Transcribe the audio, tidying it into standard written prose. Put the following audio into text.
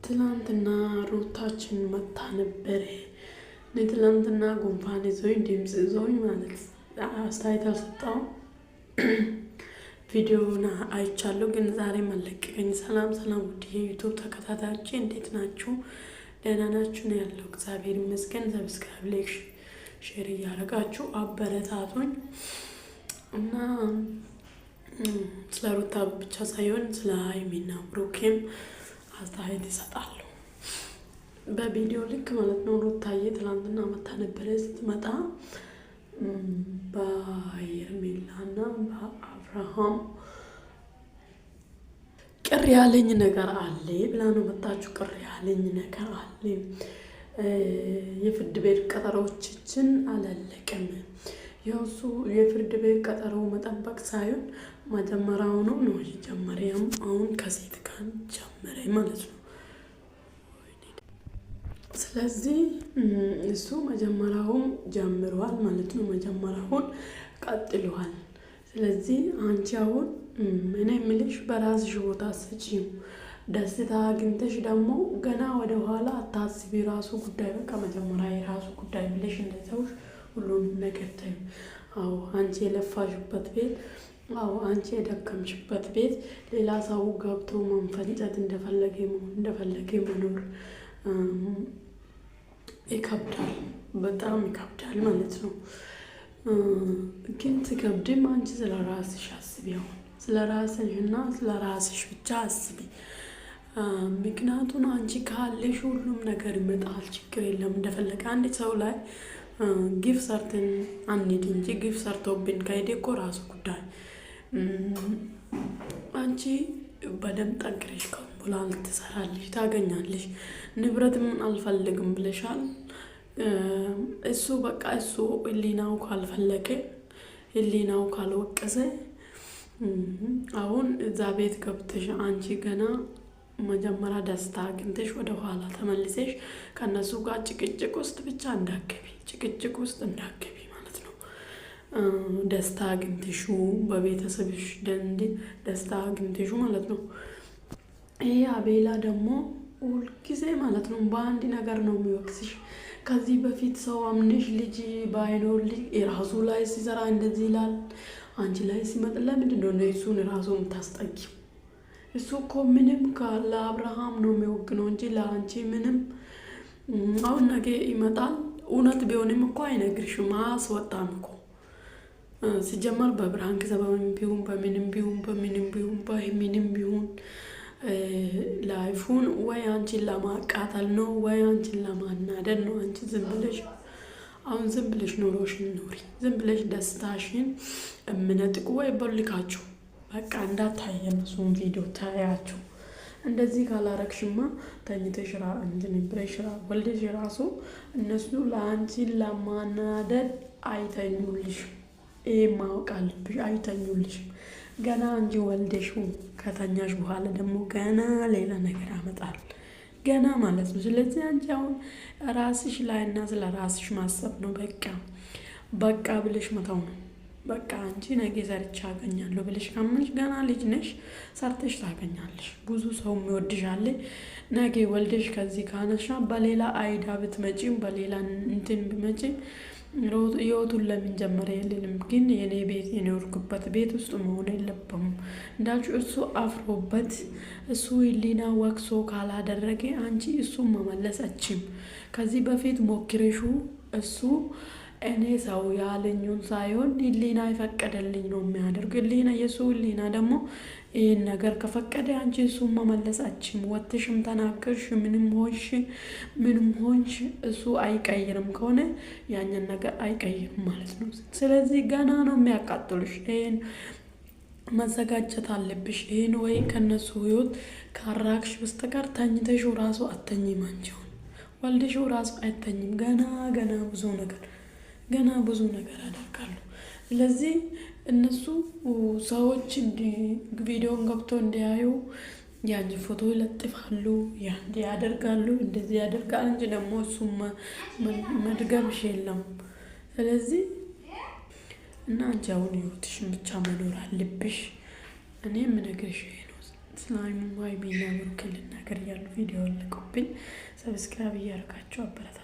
ትላንትና ሩታችን መታ ነበር። እኔ ትላንትና ጉንፋን ይዞኝ ድምፅ ይዞኝ ማለት አስተያየት አልሰጠሁም። ቪዲዮውን አይቻለሁ ግን ዛሬ መለቀቀኝ። ሰላም ውድ የዩቲዩብ ተከታታዮቼ እንዴት ናችሁ? ደህና ናችሁ? ነው ያለው። እግዚአብሔር ይመስገን። ሰብስክራይብ፣ ላይክ፣ ሼር እያደረጋችሁ አበረታቱኝ እና ስለ ሩታ ብቻ ሳይሆን ስለ ሀይሚና ብሩኬም አስተያየት ይሰጣሉ በቪዲዮ ልክ ማለት ነው። ሩታዬ ትላንትና መታ ነበረ። ስትመጣ በሄርሜላና በአብርሃም ቅር ያለኝ ነገር አለ ብላ ነው መጣችሁ። ቅር ያለኝ ነገር አለ። የፍርድ ቤት ቀጠሮዎችን አላለቀም። የሱ የፍርድ ቤት ቀጠሮ መጠበቅ ሳይሆን መጀመሪያውኑ ነው ጀመረም። አሁን ከሴት ጋር ጀመረ ማለት ነው። ስለዚህ እሱ መጀመሪያውን ጀምሯል ማለት ነው። መጀመሪያውን ቀጥሏል። ስለዚህ አንቺ አሁን እኔ የምልሽ በራስሽ ቦታ ስጪው። ደስታ አግኝተሽ ደግሞ ገና ወደ ኋላ አታስቢ። ራሱ ጉዳይ በቃ መጀመሪያ የራሱ ጉዳይ ብለሽ እንደዛው ሁሉንም ነገር ታዩ። አዎ አንቺ የለፋሽበት ቤት፣ አዎ አንቺ የደከምሽበት ቤት ሌላ ሰው ገብቶ መንፈንጨት እንደፈለገ መኖር ይከብዳል፣ በጣም ይከብዳል ማለት ነው። ግን ትከብድም አንቺ ስለ ራስሽ አስቢ። አሁን ስለ ራስሽና ስለ ራስሽ ብቻ አስቢ። ምክንያቱም አንቺ ካለሽ ሁሉም ነገር ይመጣል፣ ችግር የለም። እንደፈለገ አንድ ሰው ላይ ግፍ ሰርተን አንሄድ እንጂ ግፍ ሰርቶብን ከሄደ እኮ ራሱ ጉዳይ። አንቺ በደንብ ጠንክረሽ ከንቡላል ትሰራለሽ፣ ታገኛለሽ። ንብረት ምን አልፈልግም ብለሻል። እሱ በቃ እሱ ህሊናው ካልፈለገ፣ ህሊናው ካልወቀሰ አሁን እዛ ቤት ገብተሽ አንቺ ገና መጀመሪያ ደስታ አግኝተሽ ወደ ኋላ ተመልሰሽ ከነሱ ጋር ጭቅጭቅ ውስጥ ብቻ እንዳገቢ፣ ጭቅጭቅ ውስጥ እንዳገቢ ማለት ነው። ደስታ አግኝተሹ በቤተሰብሽ ደስታ አግኝተሹ ማለት ነው። ይሄ አቤላ ደግሞ ሁልጊዜ ማለት ነው በአንድ ነገር ነው የሚወቅስሽ። ከዚህ በፊት ሰው አምነሽ ልጅ ባይኖር ልጅ የራሱ ላይ ሲሰራ እንደዚህ ይላል። አንቺ ላይ ሲመጣ ለምንድን ነው እሱን ራሱ የምታስጠጊው? እሱ እኮ ምንም ለአብርሃም ነው የሚወግነው እንጂ ለአንቺ ምንም። አሁን ነገ ይመጣል። እውነት ቢሆንም እኮ አይነግርሽም፣ አስወጣም እኮ ሲጀመር በብርሃን ሰበብም ቢሆን በምንም ቢሆን ላይፉን ወይ አንቺን ለማቃጠል ነው ወይ አንቺን ለማናደድ ነው። አንቺ ዝም ብለሽ ኑሮሽን ኑሪ። ዝም ብለሽ ደስታሽን እምነጥቁ ወይ በልካችሁ በቃ እንዳታየን እሱን ቪዲዮ ታያችሁ። እንደዚህ ካላረግሽማ ተኝተሽ ብለሽ ወልደሽ ራሱ እነሱ ለአንቺን ለማናደድ አይተኙልሽም። ይሄ ማወቅ አለብሽ። አይተኙልሽም። ገና አንቺ ወልደሽ ከተኛሽ በኋላ ደግሞ ገና ሌላ ነገር ያመጣል ገና ማለት ነው። ስለዚህ አንቺ አሁን ራስሽ ላይና ስለ ራስሽ ማሰብ ነው። በቃ ብለሽ መተው ነው። በቃ አንቺ ነገ ሰርቼ አገኛለሁ ብለሽ ካመንሽ ገና ልጅ ነሽ፣ ሰርተሽ ታገኛለሽ። ብዙ ሰው የሚወድሻል። ነገ ወልደሽ ከዚህ ካነሻ በሌላ አይዳ ብትመጪም በሌላ እንትን ብመጪም ህይወቱን ለምን ጀመረ የለንም። ግን የኔ ቤት የኖርኩበት ቤት ውስጥ መሆን የለብም እንዳልሽ እሱ አፍሮበት እሱ ህሊና ወቅሶ ካላደረገ አንቺ እሱን መመለሰችም። ከዚህ በፊት ሞክረሹ እሱ እኔ ሰው ያለኝን ሳይሆን ህሊና የፈቀደልኝ ነው የሚያደርግ። ህሊና የሱ ህሊና ደግሞ ይህን ነገር ከፈቀደ አንቺ እሱን መመለሳችም። ወጥሽም ተናገርሽ ምንም ሆንሽ እሱ አይቀይርም ከሆነ ያንን ነገር አይቀይርም ማለት ነው። ስለዚህ ገና ነው የሚያቃጥሉሽ። ይህን መዘጋጀት አለብሽ። ይህን ወይ ከነሱ ህይወት ካራክሽ በስተቀር ተኝተሽው ራሱ አተኝም። አንቺውን ወልደሽው ራሱ አይተኝም። ገና ብዙ ነገር ያደርጋሉ። ስለዚህ እነሱ ሰዎች ቪዲዮን ገብቶ እንዲያዩ ያን ፎቶ ይለጥፋሉ፣ ያን ያደርጋሉ፣ እንደዚህ ያደርጋል እንጂ ደግሞ እሱ መድገብሽ የለም። ስለዚህ እና አንቺ አሁን ህይወትሽን ብቻ መኖር አለብሽ። እኔ የምነግርሽ ይሄ ነው። ስለ ሀይሚና ብሩክ ልናገር እያሉ ቪዲዮ ለቁብኝ። ሰብስክራይብ እያደረጋችሁ አበረታ